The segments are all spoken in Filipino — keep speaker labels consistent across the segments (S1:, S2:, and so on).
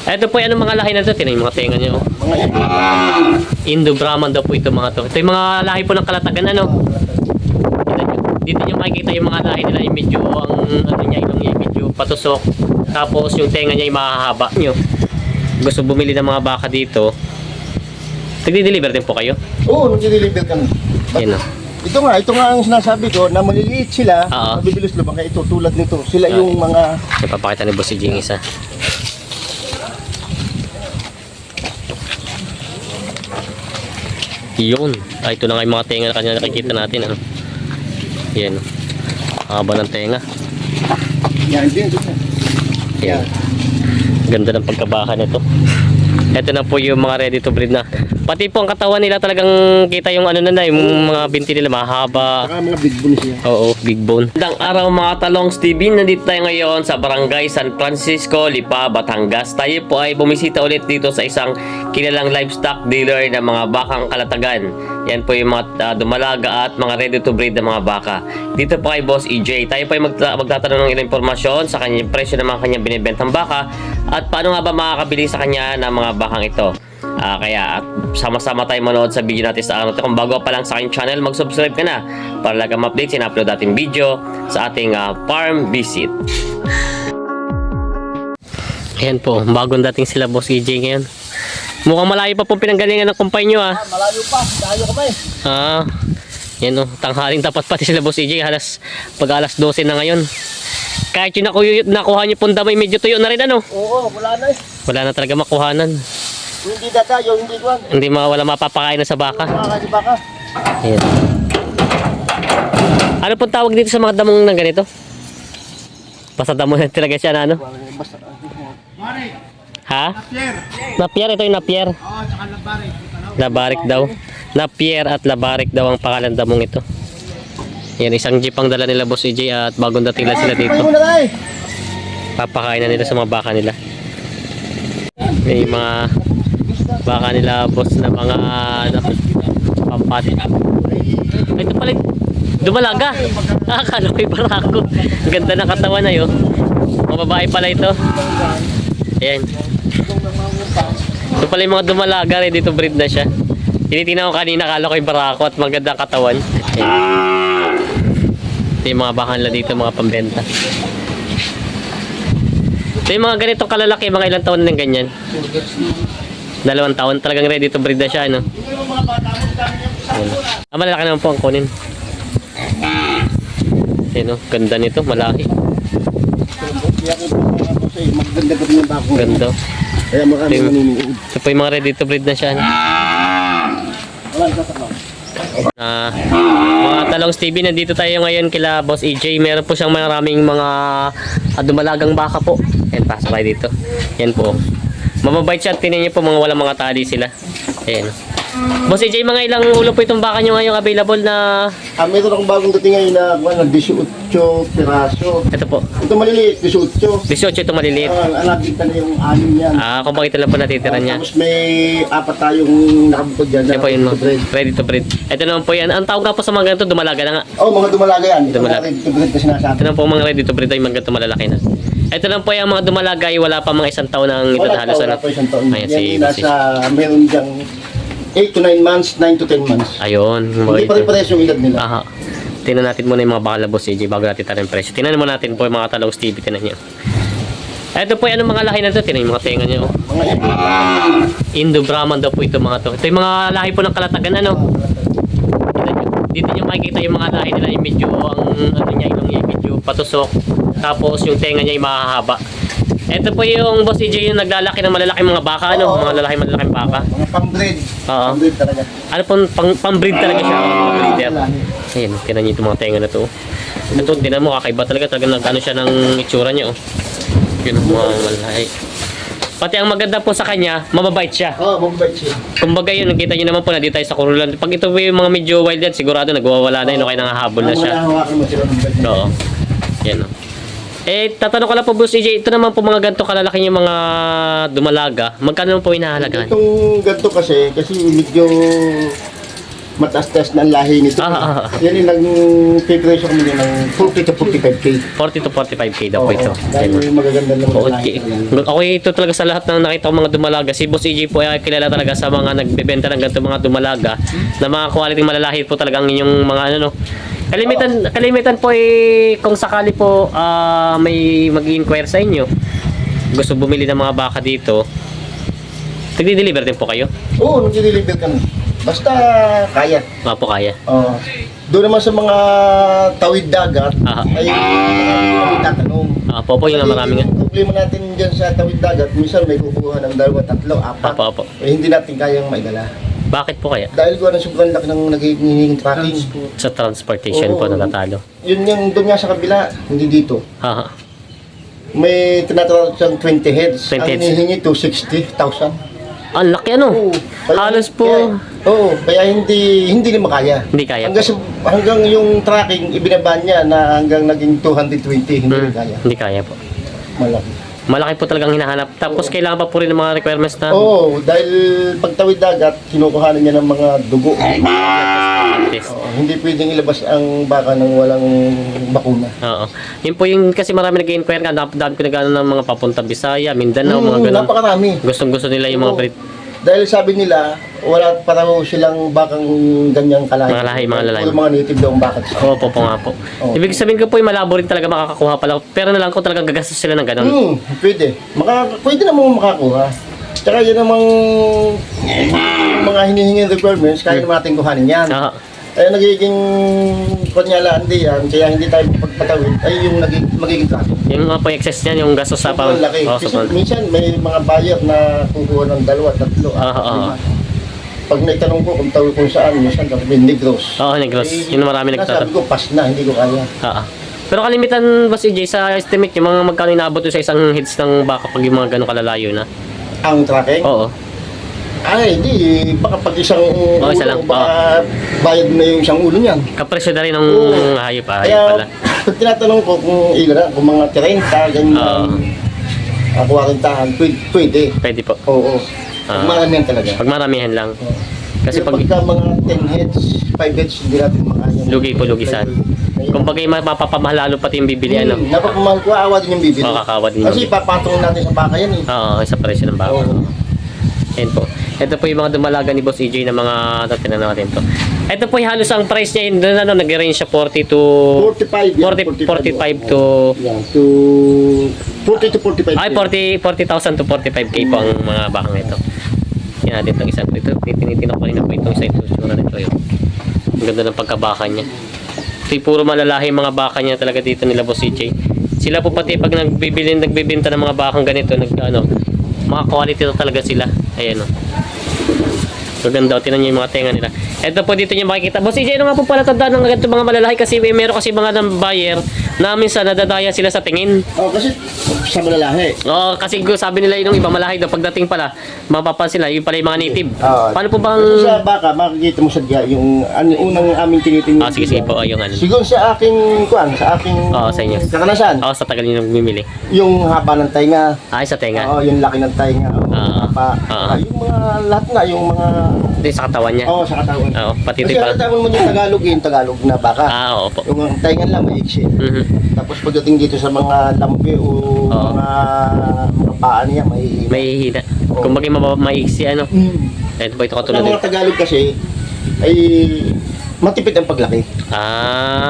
S1: Ito po yung mga lahi na ito. Tinan yung mga tenga nyo.
S2: Mga
S1: Indo-Brahman daw po ito mga to. Ito yung mga lahi po ng Kalatagan ano. Dito nyo makikita yung mga lahi nila yung medyo ang ano niya, ilong niya medyo patusok. Tapos yung tenga niya yung mahahaba nyo. Gusto bumili ng mga baka dito. Nagdi-deliver din po kayo?
S2: Oo, nag-deliver kami.
S1: Yan o.
S2: Ito nga ang sinasabi ko na maliliit sila,
S1: Oo.
S2: mabibilis lumaki. Ito tulad nito. Sila yung mga
S1: Ipapakita ni Boss Jing isa. Yun. Ito na nga yung mga tenga na kanya nakikita natin. Ano? Yan. Haba ng tenga.
S2: yan din.
S1: Yan. Ganda ng pagkabaka nito. Ito na po yung mga ready to breed na. Pati po ang katawan nila talagang kita yung ano na yung mga binti nila mahaba.
S2: Saka mga big bone siya.
S1: Oo, big bone. Magandang araw mga talong Steven. Nandito tayo ngayon sa Barangay San Francisco, Lipa, Batangas. Tayo po ay bumisita ulit dito sa isang kilalang livestock dealer ng mga bakang Kalatagan. Yan po yung mga dumalaga at mga ready to breed na mga baka. Dito po kay Boss EJ. Tayo po ay magtatanong ng ilang impormasyon sa kanyang presyo ng mga kanyang binibentang baka at paano nga ba makakabili sa kanya ng mga bakang ito. Kaya sama-sama tayo manood sa video natin sa araw. Kung bago pa lang sa aking channel, mag-subscribe ka na para lagi ma-update sin-upload natin video sa ating farm visit. Ayan po, bagong dating sila Boss EJ ngayon. Mukhang malayo pa po pinanggalingan ng kumpay nyo
S2: Malayo pa, tayo kami.
S1: Yan tanghaling tapat pati sila Boss EJ. Pag alas 12 na ngayon. Kahit yung nakuha nyo pong damay, medyo tuyo na rin ano.
S2: Oo, wala na eh.
S1: Wala na talaga makuhanan.
S2: Hindi data, yung hindi kuwan.
S1: Hindi wala mapapakain na sa baka.
S2: Mga baka.
S1: Ayan. Ano pong tawag dito sa mga damong ng ganito? Basta damo na talaga siya na ano?
S2: Basta.
S1: Ha? Napier, ito yung napier.
S2: Oo, tsaka labarik.
S1: Labarik daw. Napier at labarik daw ang pangalan damong ito. Yan, isang jeep ang dala nila Boss EJ at bagong dating lang sila dito. Papakain na nila sa mga baka nila. May mga baka nila boss na mga pampati. Ito pala dumalaga. Akala ko yung barako. Ang ganda ng katawan na yun. Mga babae pala ito. Ayan. Ito pala yung mga dumalaga. Ready to breed na siya. Tinitingnan ko kanina, akala ko yung barako at maganda ang katawan. Ayan. Ito yung mga baka nila dito, mga pambenta. Ito yung mga ganitong kalalaki, mga ilang taon na ng ganyan. 2 taon, talagang ready to breed na siya, ano? Malalaki naman po ang kunin. Ayan, ganda nito, malaki. Ganda.
S2: Kaya marami maniniod.
S1: Ito po yung mga ready to breed na siya, ano? Mga talong Stevie, nandito tayo ngayon kila Boss EJ. Meron po siyang maraming mga dumalagang baka po. Ayan, pasok tayo dito. Yan po. Mababait siya. Tinan niyo po mga walang mga tali sila. Ayan. Boss EJ, mga ilang ulo po itong baka nyo ngayon available na?
S2: Meron akong bagong dating ngayon na 18 piraso.
S1: Ito po.
S2: Ito maliliit, 18.
S1: 18 itong maliliit.
S2: Alagita na yung 6 yan.
S1: Kung bakit lang po natitira niya.
S2: Tapos may 4 tayong nakabukod dyan.
S1: Yan po yun, ready to breed. Ito naman po yan. Ang tawag nga po sa mga ganito, dumalaga na nga.
S2: Mga dumalaga yan.
S1: Dumalaga.
S2: Ito mga ready to breed kasi nasa
S1: Ito naman po mga ready to breed ay mga ganito malalaki na. Ito lang po yung mga dumalagay, wala pa mga 1 taon ang ito na halos.
S2: Wala pa 1 taon.
S1: Ayan, si
S2: yan nasa, meron dyang 8 to 9 months, 9 to 10 months.
S1: Ayun.
S2: Hindi pa rin pares yung edad nila.
S1: Aha. Tingnan natin muna yung mga baka Boss EJ bago natin tayo yung presyo. Tingnan muna natin po yung mga talong Stevie. Tingnan nyo. Ito po yung mga lahi na ito. Tingnan yung mga tenga nyo.
S2: Mga
S1: Indo-Brahman daw po ito mga to. Ito yung mga lahi po ng Kalatagan ano. Tingnan nyo. Dito nyo makikita yung mga lahi nila yung medyo ang ano niya, ilong niya medyo patusok. Tapos yung tenga niya yung mahahaba. Ito po yung Boss EJ yung naglalaki ng malalaking mga baka ano. Mga malalaking baka.
S2: Mga pang-breed.
S1: Oo.
S2: Pang-breed talaga.
S1: Ano pong pang-breed talaga siya, breeder. Ayan, tinan niyo itong mga tenga na to. Ito, tinan mo, kakaiba talaga. Talagang nag-ano siya ng itsura niya, oh. Yun, mga malaki. Pati ang maganda po sa kanya, mababait siya.
S2: Mababait siya.
S1: Kumbaga yun, nakita niyo naman po na dito tayo sa kurulan. Pag ito po yung mga medyo wild yan, sigurado nagwawala na yun, okay nangahabol na siya.
S2: Hawakan mo sila ng bait.
S1: Oo. Yan, oh. Tatanong ko lang po, Boss EJ, ito naman po mga ganito kalalaki yung mga dumalaga. Magkano naman po inahalagaan?
S2: Itong ganito kasi medyo mataas-taas na ang lahi nito. Yan yung nag-preparation kami ng 40 to 45K.
S1: 40 to 45K daw po ito.
S2: Dahil magaganda ng mga lahi.
S1: Okay. Okay, ito talaga sa lahat ng nakita ko mga dumalaga. Si Boss EJ po ay kilala talaga sa mga nagbebenta ng ganito mga dumalaga na mga quality malalahit po talagang inyong mga ano no. Kalimitan po kung sakali po may mag-i-inquire sa inyo, gusto bumili ng mga baka dito, nagdi-deliver din po kayo?
S2: Oo, nag-deliver kami. Basta kaya.
S1: Mga po kaya.
S2: Doon naman sa mga tawid dagat, ay kami tatanong.
S1: Po yun ang marami nga.
S2: Yung problema natin dyan sa tawid dagat, minsan may kukuha ng 2, 3, 4. Hindi natin kayang maidala.
S1: Bakit po kaya?
S2: Dahil ko ng sobrang laki ng nagiging tracking.
S1: Sa transportation po natatalo.
S2: Yun yung doon nga sa kabila, hindi dito. May tinatawag siyang 20 heads.
S1: 20
S2: Ang
S1: heads.
S2: hinihingi to 60,000.
S1: Ang laki ano? Halos po.
S2: Kaya hindi na makaya.
S1: Hindi kaya
S2: Hanggang yung tracking, ibinaban niya na hanggang naging 220, hindi na kaya.
S1: Hindi kaya po.
S2: Malaki.
S1: Malaki po talagang hinahanap. Tapos kailangan pa po rin ng mga requirements na
S2: dahil pagtawid dagat, kinukuhanan niya ng mga dugo. Hindi pwedeng ilabas ang baka ng walang bakuna.
S1: Yun po yung kasi marami nag-inquire ka. Dami ko nag-ano ng mga papunta Bisaya, Mindanao, mga ganun.
S2: Napakarami.
S1: Gustong-gusto nila yung mga breed.
S2: Dahil sabi nila, wala pa raw silang bakang ganyang kalahi.
S1: Mga lalaki.
S2: Puro mga native daw ang bakat.
S1: Po nga po. Ibig sabihin ko po yung malabo rin talaga makakakuha pala. Pero na lang ko talagang gagastos sila ng ganun.
S2: Pwede. Pwede namang makakuha. Tsaka yan namang mga hinihingi requirements, kaya naman natin kuhanin yan. Kaya nagiging kunyalaan din yan, kaya hindi tayo pagpatawid, ay yung magiging traffic.
S1: Yung mga po excess niyan, yung gastos sa
S2: Sobrang laki. Minsan may mga buyer na kukuha ng 2, 3, 4, 5. Pag naitanong ko kung saan, minsan may Negros.
S1: Negros. Yun marami nagtatanong.
S2: Sabi ko, pass na, hindi ko kaya.
S1: Pero kalimitan ba si Jay sa estimate yung mga magkano inaabot sa isang hits ng baka pag yung mga ganong kalalayo na?
S2: Ang tracking?
S1: Oo.
S2: Ay, hindi. Baka pag isang ulo,
S1: isa lang.
S2: baka bayad na yung isang ulo niyan.
S1: Kapresyo na rin ng hayop pala.
S2: Kaya, pag tinatanong ko kung mga 30, ganyan, 40, pwede.
S1: Pwede po.
S2: Oo. Pag maramihan talaga.
S1: Pag maramihan lang. Kasi pag
S2: pagka mga 10 heads, 5 heads, hindi natin makaya.
S1: lugi saan. Kung bagay mapapamahal lalo pati yung bibili ano.
S2: Napapamahal ko, awa din yung bibili.
S1: Kakawa din
S2: Kasi papatong natin sa baka yan eh.
S1: Sa presyo ng baka. Ayan po. Ito po yung mga dumalaga ni Boss EJ na mga tatinan natin to. Ito po yung halos ang price niya yun, nag-range siya 40 to 45 to
S2: 40 to 45.
S1: ay 40,000 to 45K po ang mga bakang ito. Yan natin itong isa po ito. Tinitinok ko rin po itong isa ito nito yun. Ang ganda ng pagkabaka niya. Ito puro malalahi mga baka niya talaga dito nila Boss EJ. Sila po pati pag nagbibenta ng mga bakang ganito, mga quality talaga sila. Ayan o. Maganda. Tinan nyo yung mga tenga nila. Ito po dito nyo makikita. Boss EJ, ano nga po pala tandaan ng ganito mga malalaki kasi meron kasi mga buyer na minsan nadadaya sila sa tingin.
S2: Kasi sa malalahi.
S1: Kasi sabi nila yung iba malahi daw pagdating pala mapapansin sila yung pala yung mga native. Paano po bang
S2: sa baka makikita mo sadya yung unang aming tinitingnan.
S1: sige po yung ano.
S2: Siguro sa aking sa
S1: inyo.
S2: kakanasan.
S1: Sa tagal nyo nang bumili.
S2: Yung haba ng tainga.
S1: Sa tenga.
S2: Yung laki ng tainga. Yung mga lahat na yung mga
S1: sa katawan niya.
S2: sa katawan.
S1: Pati
S2: kasi tawag mo yung Tagalog na baka.
S1: Opo.
S2: Yung tainga lang maiksi. Tapos pagdating dito sa mga lampi o mga paa niya may
S1: hina. Kung bagay maiksi ano. Ito po ito katulad
S2: ng mga Tagalog kasi ay matipid ang paglaki.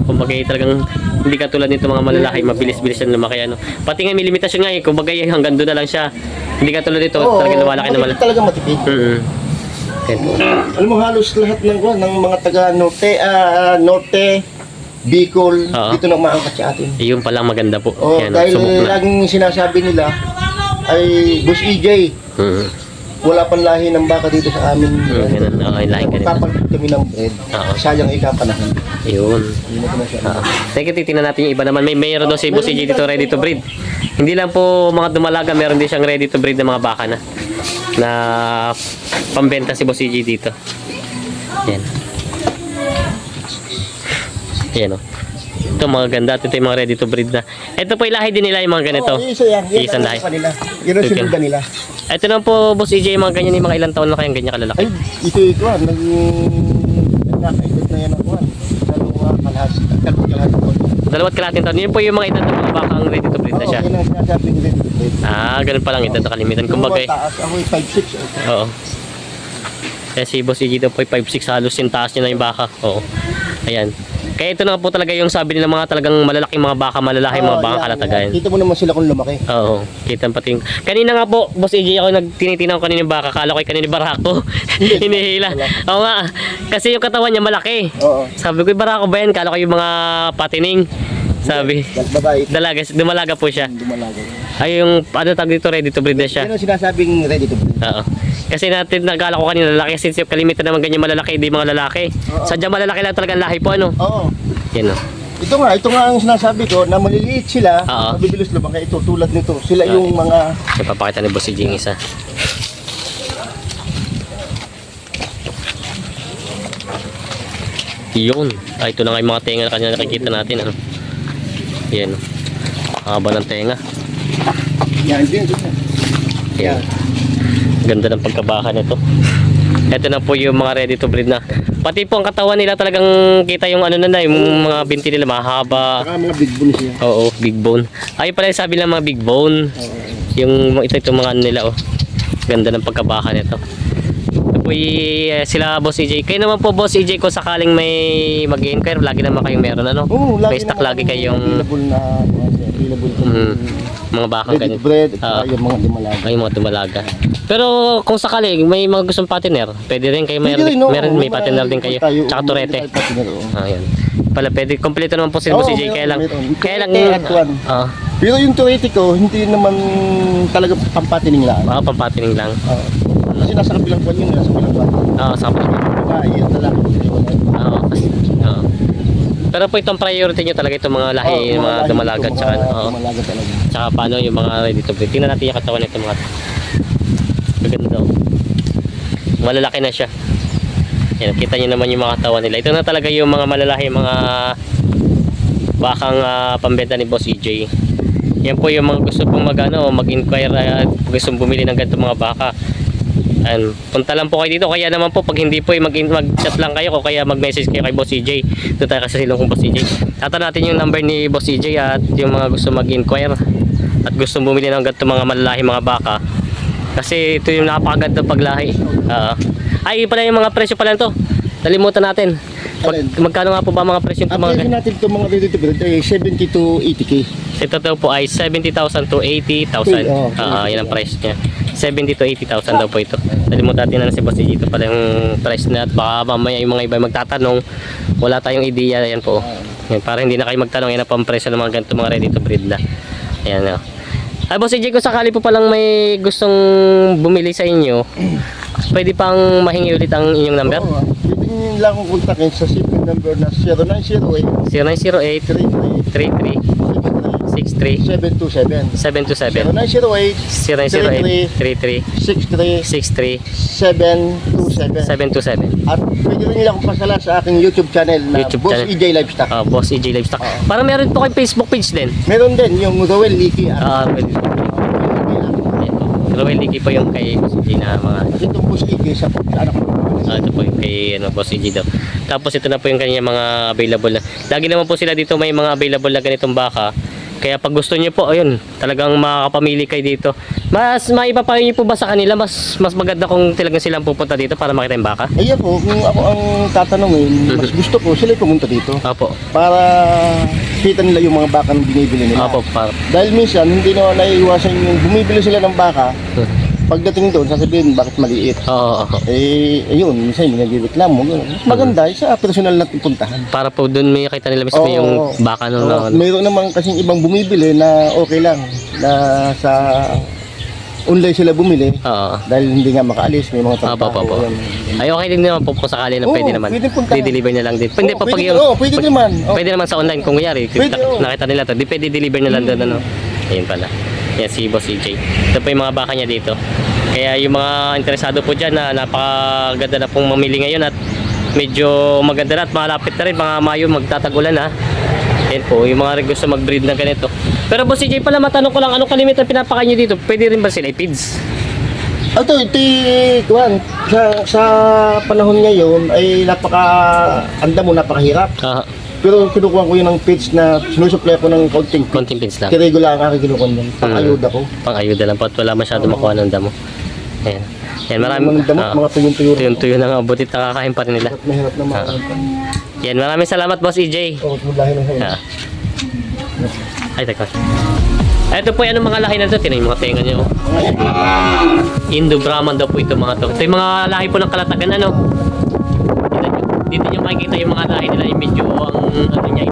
S1: Kung bagay talagang hindi katulad nito mga malalaki, mabilis-bilis yan lumaki ano. Pati nga may limitasyon nga kung bagay hanggang doon na lang siya. Hindi katulad nito, talagang lumalaki na malaki.
S2: Talagang matipid. Alam mo halos lahat ng mga taga Norte, Bicol, dito na umaangkat sa atin.
S1: Yun palang maganda po.
S2: Dahil laging sinasabi nila ay Boss EJ, wala pang lahi ng baka dito sa amin. Papalit kami ng bread. Sayang ikapanahon.
S1: Yun. Teka, titignan natin yung iba naman. Mayroon daw si Boss EJ dito ready to breed. Hindi lang po mga dumalaga, meron din siyang ready to breed na mga baka na pambenta si Boss EJ dito. Yan. Yan o. Ito mga ganda. Ito yung mga ready to breed na. Ito po ilahi din nila yung mga ganito.
S2: Isa yan.
S1: Isang lahi.
S2: Yun ang sinunda nila.
S1: Ito naman po Boss EJ, mga ganyan yung mga ilang taon na kayang ganyan kalalaki.
S2: Ay, ito. Nakakaedad na yan ako. Kalahati ko.
S1: 2 kalahating taon. Yun po yung mga edad ng mga bakang ready to breed na siya.
S2: Oo, yun ang sinasabing ready to breed.
S1: Ganun pa lang edad na kalimitan. Kumbaga,
S2: Taas, ako ay 5'6".
S1: oo. Kaya si Boss EJ daw po 5'6", halos yung taas niya na yung baka. Oo. Ayan. Kaya ito na po talaga yung sabi nila mga talagang malalaking mga baka, malalaking mga baka kalatagayan.
S2: Kita mo naman sila kung lumaki.
S1: Oo, kita pati. Kanina nga po, Boss EJ, ako nagtinitingnan ko kanina yung baka, kala ko kanina yung barako. Hinihila. Oo nga, kasi yung katawan niya malaki.
S2: Oo.
S1: Sabi ko, yung barako ba yan? Kala ko yung mga patining. Sabi,
S2: Babae.
S1: dumalaga po siya.
S2: Dumalaga.
S1: Ay, yung ano tag dito, ready to breed na siya.
S2: Yan ang sinasabing ready to breed.
S1: Oo. Kasi natin nagkala ko kanina lalaki, since yung kalimitan naman ganyan malalaki, hindi mga lalaki.
S2: Oo.
S1: Sadyang malalaki lang talaga ang lahi po, ano?
S2: Oo.
S1: Yan o.
S2: Ito nga ang sinasabi ko na maliliit sila,
S1: Oo.
S2: mabibilis lumaki. Ito tulad nito. Sila yung mga
S1: Napapakita ni Boss EJ yung isa. Yun. Ito na nga yung mga tenga na kanina nakikita natin. Ano? Yan. Haba ng tenga.
S2: yan din.
S1: Yan. Ganda ng pagkabaka nito. Ito na po yung mga ready to breed na. Pati po ang katawan nila talagang kita yung ano na yung mga binti nila mahaba.
S2: Saka mga big bone siya.
S1: Oo, big bone. Ay pala yung sabi lang mga big bone. Yung itong mga ano nila oh. Ganda ng pagkabaka nito. Ito po sila Boss EJ. Kayo naman po Boss EJ kung sakaling may mag-inquire, lagi naman kayong meron ano.
S2: Oo,
S1: May stock lagi kayong
S2: available
S1: mga bakang
S2: ready to
S1: ganito.
S2: breed at saka yung mga dumalaga.
S1: Ay mga dumalaga. Pero kung sakaling may mga gustong partner, pwede rin kayo may partner din kayo. Tsaka turete. Ayan. Pala pwede kompleto naman po si Boss EJ kaya lang. Kaya lang
S2: Pero yung turete ko hindi naman talaga pampatining lang.
S1: pampatining lang.
S2: Kasi nasa kabilang buwan yun, nasa kabilang buwan.
S1: Sa
S2: Yun talaga.
S1: Oo. Pero po itong priority nyo talaga itong mga lahi, mga dumalaga tsaka
S2: Dumalaga talaga.
S1: tsaka paano yung mga ready to breed. Tingnan natin yung katawan nito mga. Maganda daw. Malalaki na siya. Yan, kita nyo naman yung mga katawan nila. Ito na talaga yung mga malalahi, mga bakang pambenta ni Boss EJ. Yan po yung mga gusto pong mag-inquire at gusto bumili ng ganitong mga baka. And punta lang po kayo dito, kaya naman po pag hindi po mag-chat lang kayo o kaya mag-message kayo kay Boss EJ. Doon tayo kasi silong kong Boss EJ. Tatan natin yung number ni Boss EJ at yung mga gusto mag-inquire at gusto bumili ng ganito mga malalahi mga baka. Kasi ito yung napakaganda paglahi. Ay pala yung mga presyo pala nito. Nalimutan natin. Magkano nga po ba mga presyo nito
S2: Ang presyo
S1: mga
S2: natin itong mga ready to breed ay 70 to 80k.
S1: ito daw po ay 70,000 to 80,000. Yan ang price niya. 70 to 80,000 daw po ito. Nalimutan natin na si Boss EJ. Ito pala yung price na at baka mamaya yung mga iba magtatanong. Wala tayong idea. Yan po. Yan, para hindi na kayo magtanong. Yan ang pampresyo ng mga ganito mga ready to breed na. Ayan o. Ay Boss EJ, kung sakali po palang may gustong bumili sa inyo, pwede pang mahingi ulit ang inyong number?
S2: Oo, pwede nyo lang akong kontakin sa shipping number na 0908
S1: 0908 33 63
S2: 727
S1: 727
S2: 0908
S1: 008 33
S2: 63
S1: 63
S2: 727
S1: 727.
S2: At pwede rin nila akong pasala sa aking YouTube channel na
S1: YouTube
S2: Boss
S1: channel.
S2: EJ Livestock.
S1: Boss EJ Livestock. Parang meron po kayong Facebook page din.
S2: Meron din yung Roel Leaky.
S1: Roel Leaky po yung kay Boss EJ na mga.
S2: Itong Boss Leaky sa anak ko.
S1: Ito po yung kay Boss EJ daw. Tapos ito na po yung kanya mga available na. Lagi naman po sila dito may mga available na ganitong baka. Kaya pag gusto niyo po, ayun, talagang makakapamili kayo dito. Mas maiba pa niyo po ba sa kanila? Mas maganda kung talagang silang pupunta dito para makita yung baka?
S2: Ayan po, kung ako ang tatanungin, mas gusto ko sila pumunta dito.
S1: Opo.
S2: Para kita nila yung mga baka na binibili nila.
S1: Opo, para.
S2: Dahil minsan, hindi na naiiwasan yung bumibili sila ng baka. Pagdating doon, sasabihin bakit maliit.
S1: Oo.
S2: Ayun, minsan hindi nagreklamo. Mas maganda sa personal na puntahan.
S1: Para po doon may kita nila mismo yung baka nung
S2: Mayroon naman kasing ibang bumibili na okay lang. Na sa online sila bumili.
S1: Oo.
S2: Dahil hindi nga makaalis, may mga trabaho.
S1: Opo. Ay, okay din naman po kung sakali na pwede naman.
S2: Pwede puntahan.
S1: I-deliver na lang din. Pwede pa pag
S2: pwede,
S1: yung...
S2: pwede naman.
S1: Pwede naman sa online kung kuyari.
S2: Pwede,
S1: Nakita nila to. Di pwede deliver na lang doon. Ano. Ayun pala. Yan si Boss EJ. Ito po yung mga baka niya dito. Kaya yung mga interesado po dyan na napakaganda na pong mamili ngayon at medyo maganda na at malapit na rin mga Mayo magtatagulan ha. Yan po, yung mga gusto mag-breed na ganito. Pero Boss EJ pala matanong ko lang, anong kalimitan pinapakain nyo dito? Pwede rin ba sila i-feeds?
S2: Kuwan, sa panahon ngayon ay anda mo, napakahirap. Pero kinukuha ko yun ng feeds na sinusupply ko ng konting feeds.
S1: Konting pins lang.
S2: Kaya regular ang aking kinukuha yun. Pang-ayuda ko.
S1: Pang-ayuda lang po at wala masyado makuha ng damo. Ayan. Yan,
S2: Mga damot, mga tuyon-tuyo.
S1: Tuyo-tuyo na nga, butit nakakain pa rin nila.
S2: Mahirap na mga
S1: Yan, maraming salamat Boss EJ.
S2: Oo, lahi na sa'yo.
S1: Ay, teka. Ito po, anong mga lahi na ito? Tinan yung mga tenga niyo. Indo-Brahman daw po ito mga to. Ito yung mga lahi po ng Kalatagan, ano? Dito nyo makikita yung mga lahi nila, yung medyo ang ano niya,